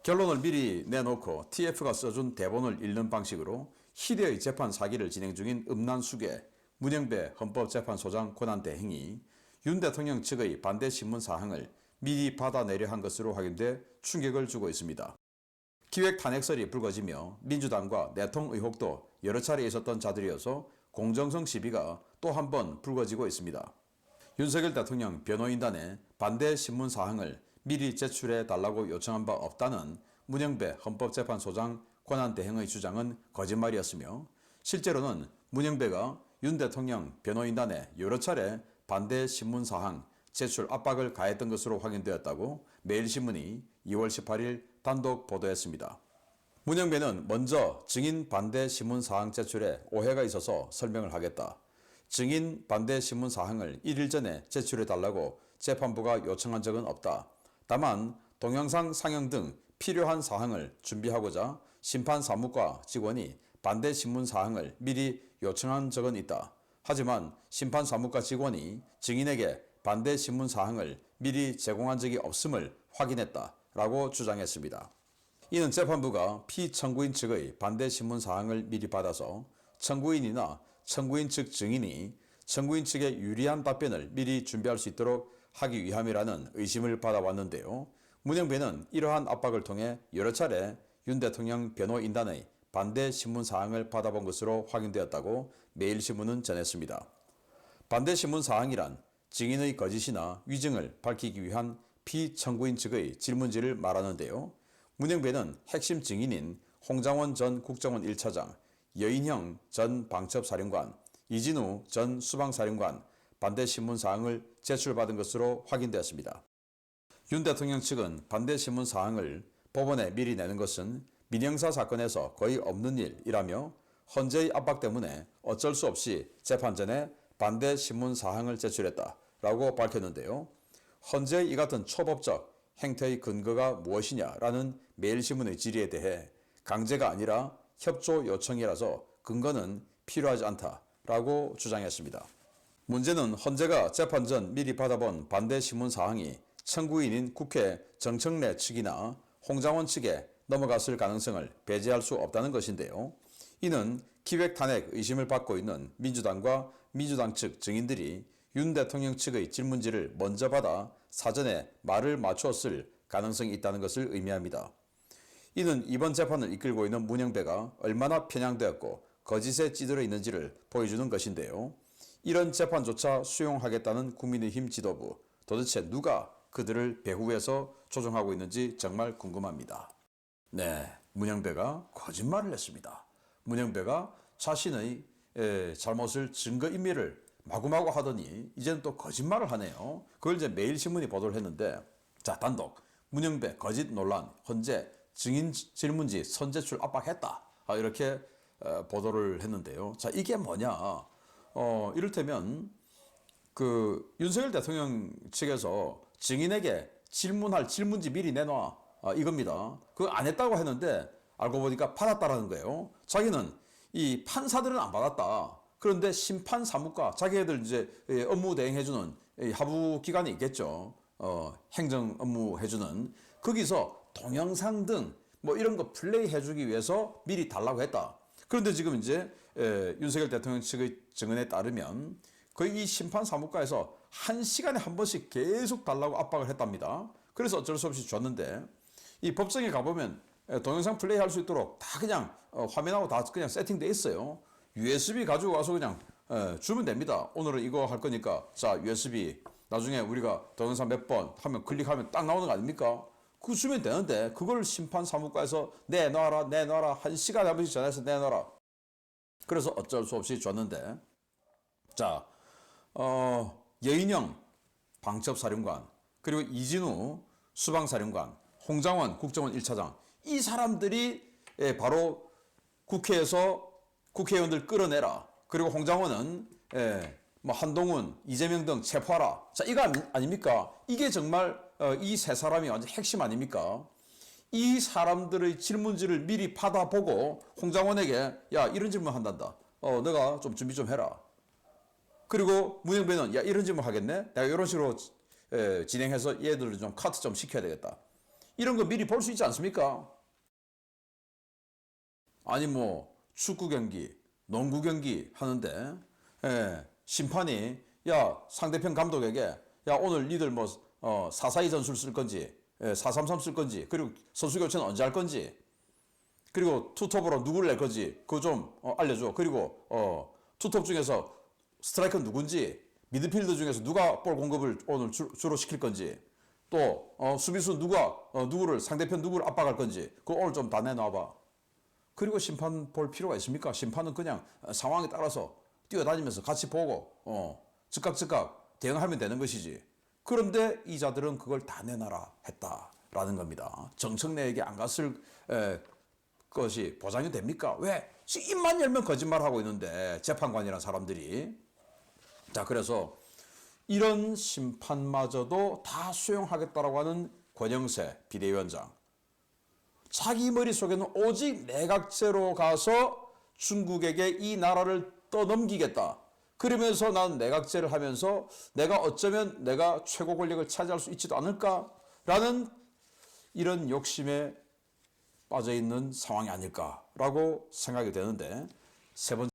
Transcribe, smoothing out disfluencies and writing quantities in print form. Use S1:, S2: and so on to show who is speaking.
S1: 결론을 미리 내놓고 TF가 써준 대본을 읽는 방식으로 희대의 재판 사기를 진행 중인 음란수계 문영배 헌법재판소장 권한대행이 윤 대통령 측의 반대 신문 사항을 미리 받아내려 한 것으로 확인돼 충격을 주고 있습니다. 기획 탄핵설이 불거지며 민주당과 내통 의혹도 여러 차례 있었던 자들이어서 공정성 시비가 또 한 번 불거지고 있습니다. 윤석열 대통령 변호인단에 반대 신문 사항을 미리 제출해 달라고 요청한 바 없다는 문영배 헌법재판소장 권한대행의 주장은 거짓말이었으며, 실제로는 문영배가 윤 대통령 변호인단에 여러 차례 반대 신문 사항 제출 압박을 가했던 것으로 확인되었다고 매일신문이 2월 18일 단독 보도했습니다. 문영배는 먼저 증인 반대 신문 사항 제출에 오해가 있어서 설명을 하겠다, 증인 반대 신문 사항을 1일 전에 제출해 달라고 재판부가 요청한 적은 없다, 다만 동영상 상영 등 필요한 사항을 준비하고자 심판사무과 직원이 반대 신문 사항을 미리 요청한 적은 있다. 하지만 심판사무과 직원이 증인에게 반대 신문 사항을 미리 제공한 적이 없음을 확인했다 라고 주장했습니다. 이는 재판부가 피청구인 측의 반대 신문 사항을 미리 받아서 청구인이나 청구인 측 증인이 청구인 측에 유리한 답변을 미리 준비할 수 있도록 하기 위함이라는 의심을 받아왔는데요. 문영배는 이러한 압박을 통해 여러 차례 윤 대통령 변호인단의 반대 신문 사항을 받아본 것으로 확인되었다고 매일신문은 전했습니다. 반대 신문 사항이란 증인의 거짓이나 위증을 밝히기 위한 피청구인 측의 질문지를 말하는데요. 문영배는 핵심 증인인 홍장원 전 국정원 1차장, 여인형 전 방첩사령관, 이진우 전 수방사령관 반대 신문 사항을 제출받은 것으로 확인되었습니다. 윤 대통령 측은 반대 신문 사항을 법원에 미리 내는 것은 민형사 사건에서 거의 없는 일이라며 헌재의 압박 때문에 어쩔 수 없이 재판 전에 반대 신문 사항을 제출했다라고 밝혔는데요. 헌재의 이 같은 초법적 행태의 근거가 무엇이냐라는 매일신문의 질의에 대해 강제가 아니라 협조 요청이라서 근거는 필요하지 않다라고 주장했습니다. 문제는 헌재가 재판 전 미리 받아본 반대 신문 사항이 청구인인 국회 정청래 측이나 홍장원 측에 넘어갔을 가능성을 배제할 수 없다는 것인데요. 이는 기획 탄핵 의심을 받고 있는 민주당과 민주당 측 증인들이 윤 대통령 측의 질문지를 먼저 받아 사전에 말을 맞추었을 가능성이 있다는 것을 의미합니다. 이는 이번 재판을 이끌고 있는 문영배가 얼마나 편향되었고 거짓에 찌들어 있는지를 보여주는 것인데요. 이런 재판조차 수용하겠다는 국민의힘 지도부, 도대체 누가 그들을 배후에서 조종하고 있는지 정말 궁금합니다. 네, 문영배가 거짓말을 했습니다. 문영배가 자신의 잘못을 증거인멸을 마구마구 하더니 이제는 또 거짓말을 하네요. 그걸 이제 매일신문이 보도를 했는데, 자, 단독 문영배 거짓 논란, 헌재 증인 질문지 선제출 압박했다, 이렇게 보도를 했는데요. 자, 이게 뭐냐? 이를테면 그 윤석열 대통령 측에서 증인에게 질문할 질문지 미리 내놔, 이겁니다. 그거 안 했다고 했는데 알고 보니까 받았다라는 거예요. 자기는 이 판사들은 안 받았다. 그런데 심판 사무과 자기네들 이제 업무 대행해주는 하부 기관이 있겠죠. 행정 업무 해주는 거기서 동영상 등 뭐 이런 거 플레이 해주기 위해서 미리 달라고 했다. 그런데 지금 이제 윤석열 대통령 측의 증언에 따르면 거의 이 심판 사무과에서 1시간에 한 번씩 계속 달라고 압박을 했답니다. 그래서 어쩔 수 없이 줬는데, 이 법정에 가보면 동영상 플레이 할 수 있도록 다 그냥 화면하고 다 그냥 세팅돼 있어요. USB 가지고 와서 그냥 주면 됩니다. 오늘은 이거 할 거니까 자, USB 나중에 우리가 동영상 몇 번 하면 클릭하면 딱 나오는 거 아닙니까? 그거 주면 되는데 그걸 심판 사무과에서 내놔라 1시간에 한 번씩 전화해서 내놔라. 그래서 어쩔 수 없이 줬는데, 자, 여인형 방첩사령관, 그리고 이진우 수방사령관, 홍장원 국정원 1차장, 이 사람들이 바로 국회에서 국회의원들 끌어내라. 그리고 홍장원은 뭐 한동훈, 이재명 등 체포하라. 자, 이거 아닙니까? 이게 정말 이 세 사람이 완전 핵심 아닙니까? 이 사람들의 질문지를 미리 받아보고 홍장원에게 야, 이런 질문 한단다. 너가 좀 준비 좀 해라. 그리고 문영배는 야, 이런 질문 하겠네? 내가 이런 식으로 진행해서 얘들을 좀 카트 좀 시켜야 되겠다. 이런 거 미리 볼 수 있지 않습니까? 아니 뭐 축구 경기, 농구 경기 하는데 심판이 야 상대편 감독에게 야 오늘 니들 뭐 4-4-2 전술 쓸 건지 4-3-3 쓸 건지 그리고 선수 교체는 언제 할 건지 그리고 투톱으로 누구를 낼 건지 그거 좀 알려줘. 그리고 투톱 중에서 스트라이커 누군지 미드필더 중에서 누가 볼 공급을 오늘 주로 시킬 건지 또 수비수 누구를 상대편 누구를 압박할 건지 그거 오늘 좀 다 내놔봐. 그리고 심판 볼 필요가 있습니까? 심판은 그냥 상황에 따라서 뛰어다니면서 같이 보고 즉각 대응하면 되는 것이지. 그런데 이 자들은 그걸 다 내놔라 했다라는 겁니다. 정청래에게 안 갔을 것이 보장이 됩니까? 왜? 입만 열면 거짓말하고 있는데 재판관이란 사람들이. 자, 그래서 이런 심판마저도 다 수용하겠다라고 하는 권영세 비대위원장. 자기 머릿속에는 오직 내각제로 가서 중국에게 이 나라를 떠넘기겠다. 그러면서 난 내각제를 하면서 내가 어쩌면 내가 최고 권력을 차지할 수 있지도 않을까라는 이런 욕심에 빠져 있는 상황이 아닐까라고 생각이 되는데 세 번째